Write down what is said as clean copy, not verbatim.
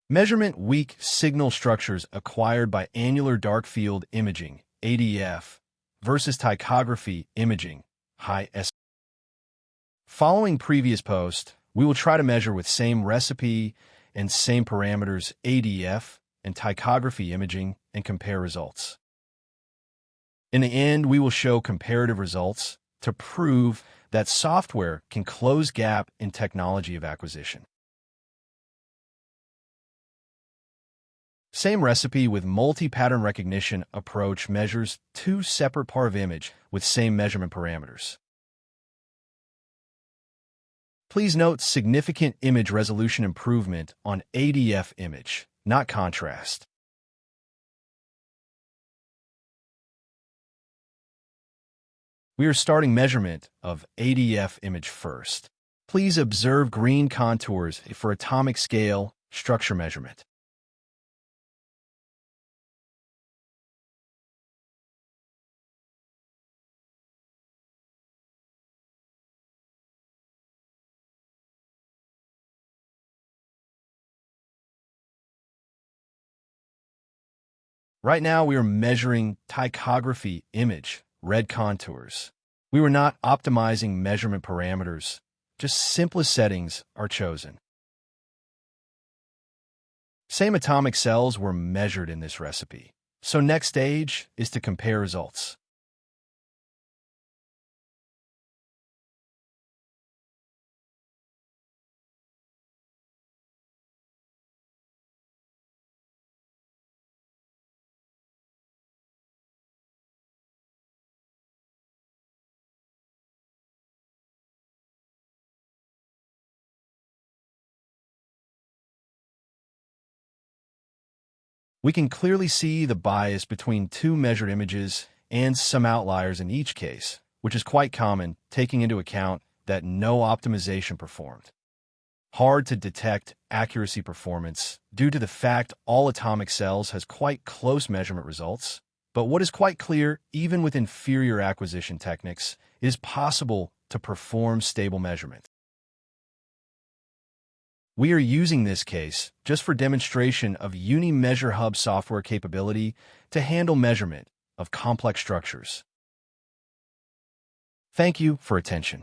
Measurement weak signal structures acquired by annular dark field imaging, ADF, versus tychography imaging, high S. Following previous post, we will try to measure with same recipe and same parameters ADF and tychography imaging and compare results. In the end, we will show comparative results to prove that software can close gap in technology of acquisition. Same recipe with multi-pattern recognition approach measures two separate parts of image with same measurement parameters. Please note significant image resolution improvement on ADF image, not contrast. We are starting measurement of ADF image first. Please observe green contours for atomic scale structure measurement. Right now, we are measuring tychography image, red contours. We were not optimizing measurement parameters, just simplest settings are chosen. Same atomic cells were measured in this recipe. So next stage is to compare results. We can clearly see the bias between two measured images and some outliers in each case, which is quite common, taking into account that no optimization performed. Hard to detect accuracy performance due to the fact all atomic cells has quite close measurement results, but what is quite clear, even with inferior acquisition techniques, it is possible to perform stable measurement. We are using this case just for demonstration of UniMeasure Hub software capability to handle measurement of complex structures. Thank you for attention.